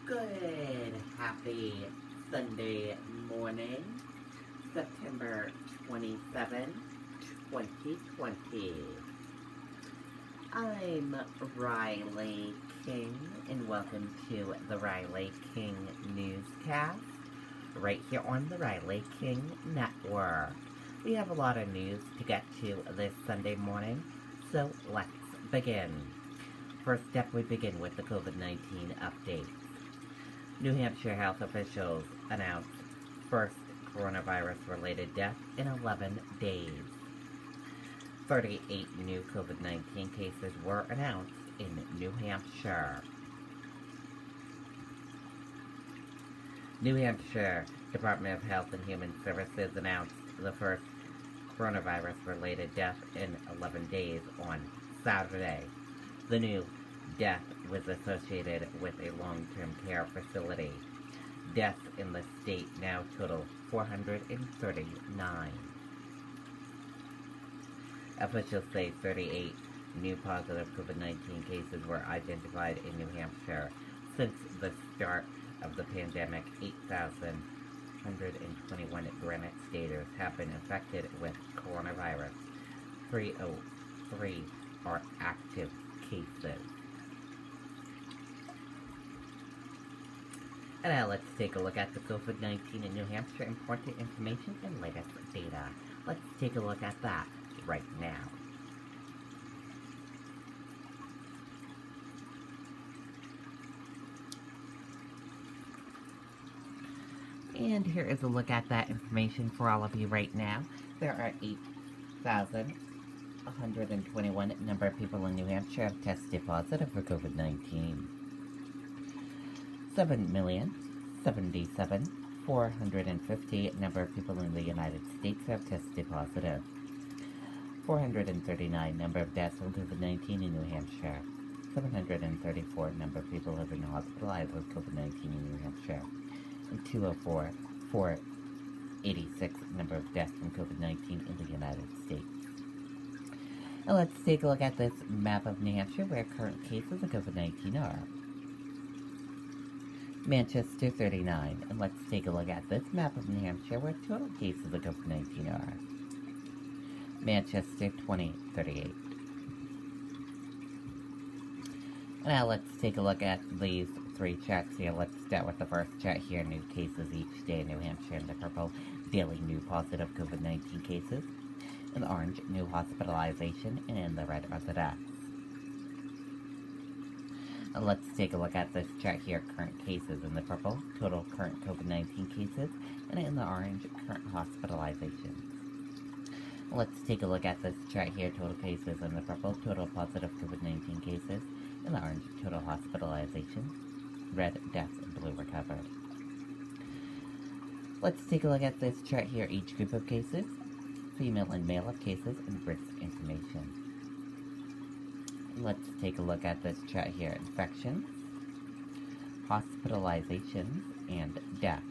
Good, happy Sunday morning, September 27, 2020. I'm Riley King, and welcome to the Riley King Newscast, right here on the Riley King Network. We have a lot of news to get to this Sunday morning, so let's begin. First up, we begin with the COVID-19 update. New Hampshire health officials announced first coronavirus-related death in 11 days. 38 new COVID-19 cases were announced in New Hampshire. New Hampshire Department of Health and Human Services announced the first coronavirus-related death in 11 days on Saturday. The new death was associated with a long-term care facility. Deaths in the state now total 439. Officials say 38 new positive COVID-19 cases were identified in New Hampshire. Since the start of the pandemic, 8,121 Granite Staters have been infected with coronavirus. 303 are active cases. And now let's take a look at the COVID-19 in New Hampshire important information and latest data. Let's take a look at that right now. And here is a look at that information for all of you right now. There are 8,121 number of people in New Hampshire have tested positive for COVID-19. 7,077,450 number of people in the United States have tested positive. 439 number of deaths from COVID-19 in New Hampshire. 734 number of people have been hospitalized with COVID-19 in New Hampshire. And 486 number of deaths from COVID-19 in the United States. Now let's take a look at this map of New Hampshire where current cases of COVID-19 are. Manchester 39, and let's take a look at this map of New Hampshire where total cases of COVID-19 are. Manchester 38. Now let's take a look at these three charts here. Let's start with the first chart here, new cases each day in New Hampshire. In the purple, daily new positive COVID-19 cases. In the orange, new hospitalization, and in the red are the deaths. Let's take a look at this chart here, current cases. In the purple, total current COVID-19 cases, and in the orange, current hospitalizations. Let's take a look at this chart here, total cases. In the purple, total positive COVID-19 cases, in the orange, total hospitalizations, red, deaths, and blue recovered. Let's take a look at this chart here, each group of cases, female and male of cases, and risk information. Let's take a look at this chart here, infections, hospitalizations, and deaths.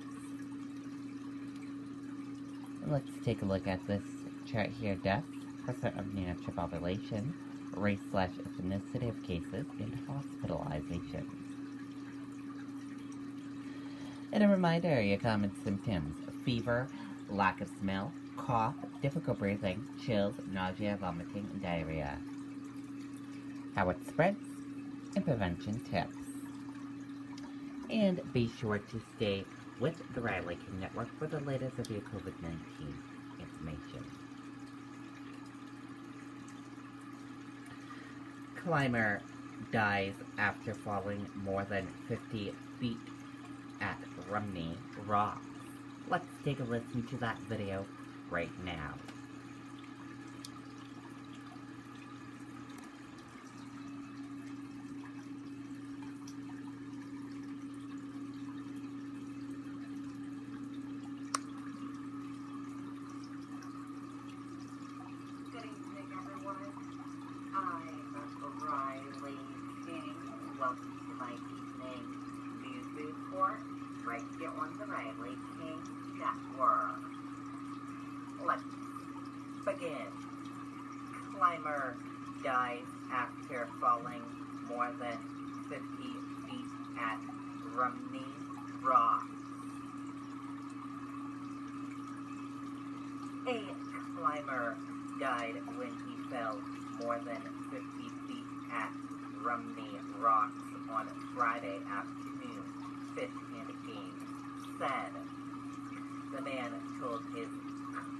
And let's take a look at this chart here, deaths, percent of New Hampshire population, race/ethnicity of cases, and hospitalizations. And a reminder, your common symptoms: fever, lack of smell, cough, difficult breathing, chills, nausea, vomiting, and diarrhea. How it spreads, and prevention tips. And be sure to stay with the Riley King Network for the latest of your COVID-19 information. Climber dies after falling more than 50 feet at Nominee Rocks. Let's take a listen to that video right now. Good evening, everyone. I'm Riley King. Welcome to my evening news report right here on the Riley King Network. Let's begin. Climber dies after falling more than 50 feet at Nominee rocks. A climber died when he fell more than 50 feet at Nominee Rocks on Friday afternoon, Fish and Game said. The man told his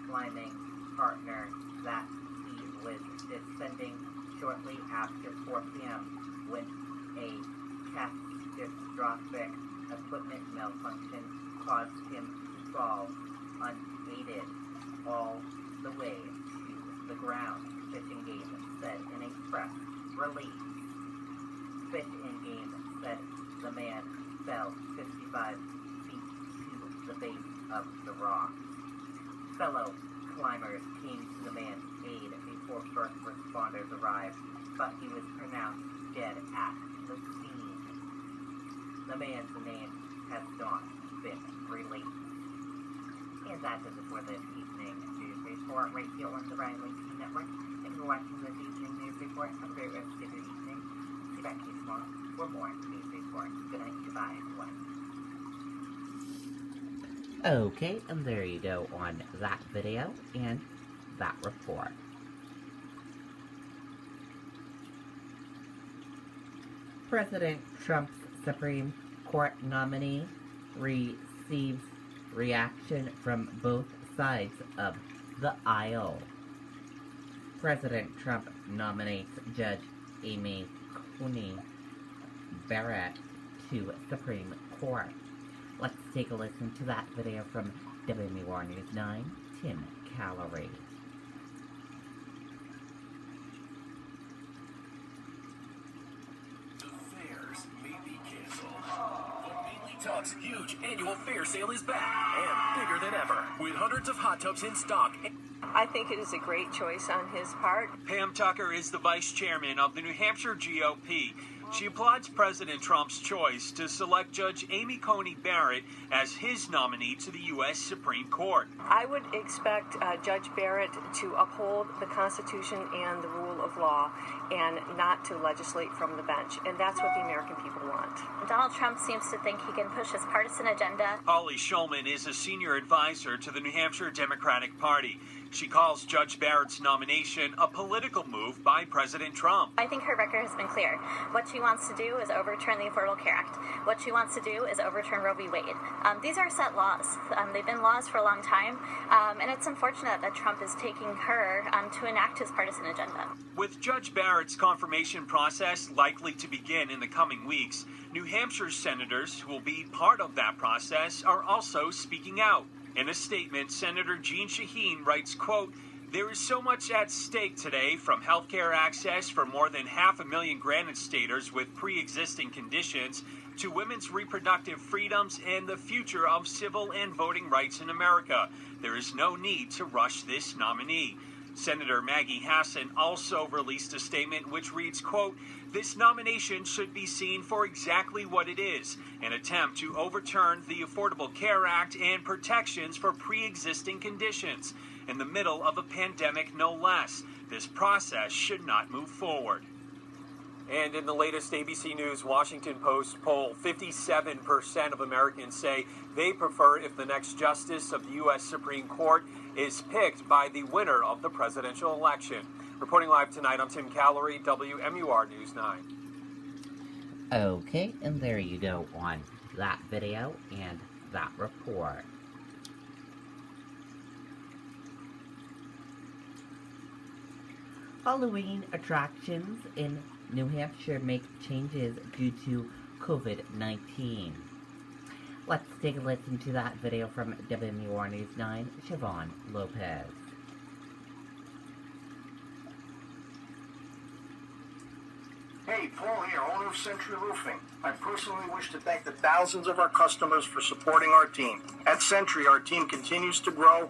climbing partner that he was descending shortly after 4 p.m. when a catastrophic equipment malfunction caused him to fall unaided all the way to the ground, Fish and Game said in a press release. Fish and Game said the man fell 55 feet to the base of the rock. Fellow climbers came to the man's aid before first responders arrived, but he was pronounced dead at the scene. The man's name has not been released. And that does it for this evening news report right here on the Riley King Network. If you're watching this evening news report, have a great rest of your evening. See you back here tomorrow for more news reports. Good night, goodbye, everyone. Okay, and there you go on that video and that report. President Trump's Supreme Court nominee receives reaction from both sides of the aisle. President Trump nominates Judge Amy Coney Barrett to Supreme Court. Let's take a listen to that video from WMUR News 9, Tim Calorie. The fairs may be canceled, but Mainly Tub's huge annual fair sale is back and bigger than ever, with hundreds of hot tubs in stock. I think it is a great choice on his part. Pam Tucker is the vice chairman of the New Hampshire GOP. She applauds President Trump's choice to select Judge Amy Coney Barrett as his nominee to the U.S. Supreme Court. I would expect Judge Barrett to uphold the Constitution and the rule of law and not to legislate from the bench. And that's what the American people want. Donald Trump seems to think he can push his partisan agenda. Holly Shulman is a senior advisor to the New Hampshire Democratic Party. She calls Judge Barrett's nomination a political move by President Trump. I think her record has been clear. What she wants to do is overturn the Affordable Care Act. What she wants to do is overturn Roe v. Wade. These are set laws. They've been laws for a long time, and it's unfortunate that Trump is taking her to enact his partisan agenda. With Judge Barrett's confirmation process likely to begin in the coming weeks, New Hampshire senators who will be part of that process are also speaking out. In a statement, Senator Jeanne Shaheen writes, quote, "There is so much at stake today, from health care access for more than 500,000 granite staters with pre-existing conditions to women's reproductive freedoms and the future of civil and voting rights in America. There is no need to rush this nominee." Senator Maggie Hassan also released a statement which reads, quote, "This nomination should be seen for exactly what it is, an attempt to overturn the Affordable Care Act and protections for pre-existing conditions. In the middle of a pandemic, no less. This process should not move forward." And in the latest ABC News Washington Post poll, 57% of Americans say they prefer if the next justice of the U.S. Supreme Court is picked by the winner of the presidential election. Reporting live tonight, I'm Tim Calorie, WMUR News 9. Okay, and there you go on that video and that report. Halloween attractions in New Hampshire make changes due to COVID-19. Let's take a listen to that video from WMUR News 9, Siobhan Lopez. Hey, Paul here, owner of Century Roofing. I personally wish to thank the thousands of our customers for supporting our team. At Century, our team continues to grow.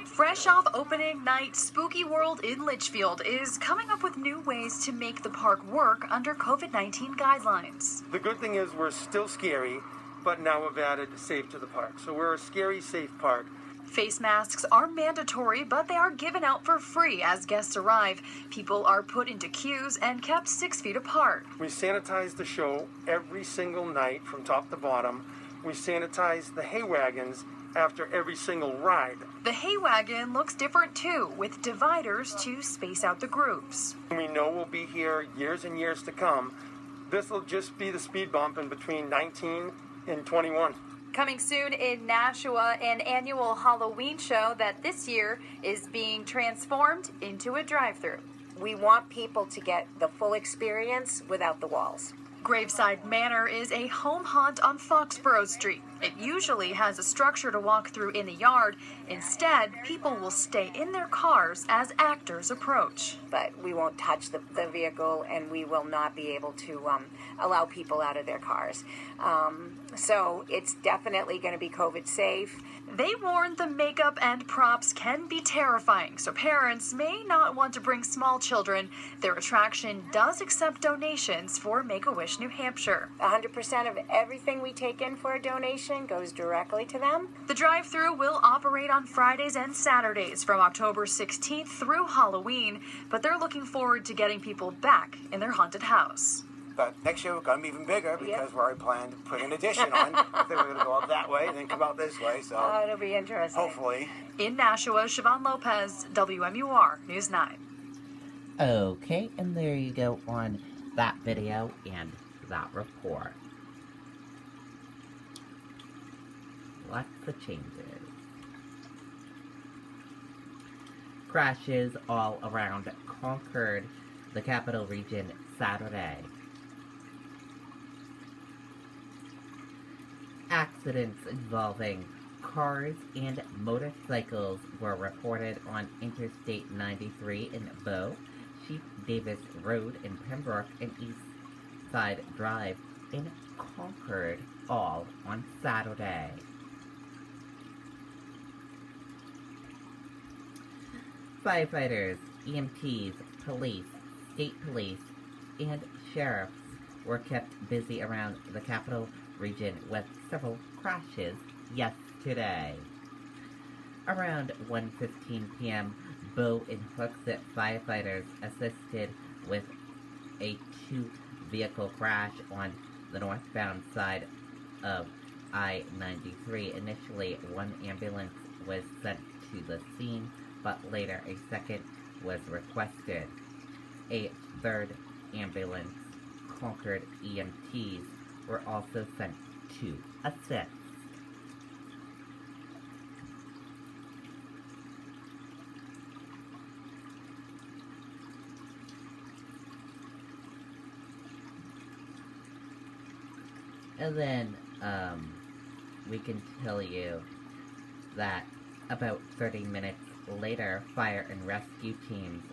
Fresh off opening night, Spooky World in Litchfield is coming up with new ways to make the park work under COVID-19 guidelines. The good thing is we're still scary, but now we've added safe to the park. So we're a scary, safe park. Face masks are mandatory, but they are given out for free as guests arrive. People are put into queues and kept 6 feet apart. We sanitize the show every single night from top to bottom. We sanitize the hay wagons after every single ride. The hay wagon looks different too, with dividers to space out the groups. We know we'll be here years and years to come. This will just be the speed bump in between 19 and 21. Coming soon in Nashua, an annual Halloween show that this year is being transformed into a drive-thru. We want people to get the full experience without the walls. Graveside Manor is a home haunt on Foxborough Street. It usually has a structure to walk through in the yard. Instead, people will stay in their cars as actors approach. But we won't touch the vehicle, and we will not be able to allow people out of their cars. So it's definitely going to be COVID safe. They warn the makeup and props can be terrifying, so parents may not want to bring small children. Their attraction does accept donations for Make-A-Wish New Hampshire. 100% of everything we take in for a donation goes directly to them. The drive-thru will operate on Fridays and Saturdays from October 16th through Halloween, but they're looking forward to getting people back in their haunted house. But next year we're going to be even bigger because we already planned to put an addition on. I think we're going to go up that way and then come out this way. So it'll be interesting. Hopefully. In Nashua, Siobhan Lopez, WMUR News 9. Okay, and there you go on that video and that report. Lots of changes. Crashes all around Concord, the capital region, Saturday. Accidents involving cars and motorcycles were reported on Interstate 93 in Bow, Chief Davis Road in Pembroke, and East Side Drive in Concord, all on Saturday. Firefighters, EMTs, police, state police, and sheriffs were kept busy around the capital region with several crashes yesterday. Around 1:15 p.m., Bow and Hooksett firefighters assisted with a 2-vehicle crash on the northbound side of I-93. Initially, one ambulance was sent to the scene, but later a second was requested. A third ambulance, Concord EMTs, were also sent to assist. And then, we can tell you that about 30 minutes later, fire and rescue teams,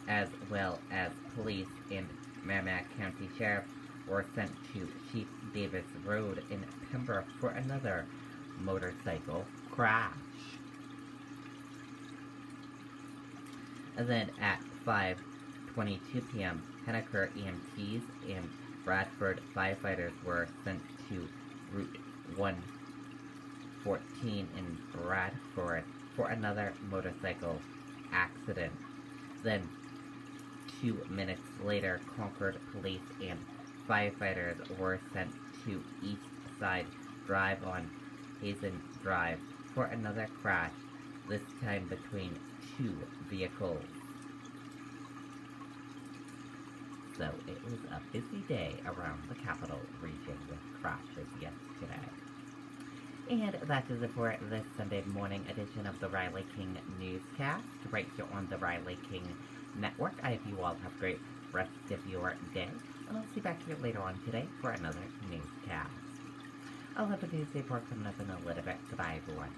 as well as police and Merrimack County Sheriff, were sent to Chief Davis Road in Pembroke for another motorcycle crash. And then at 5:22 p.m., Henniker EMTs and Bradford firefighters were sent to Route 114 in Bradford for another motorcycle accident. Then, 2 minutes later, Concord police and firefighters were sent to East Side Drive on Hazen Drive for another crash, this time between 2 vehicles. So it was a busy day around the capital region with crashes yesterday. And that is it for this Sunday morning edition of the Riley King Newscast, right here on the Riley King Network. I hope you all have a great rest of your day, and I'll see you back here later on today for another newscast. I'll have a news report coming up in a little bit. Goodbye, everyone.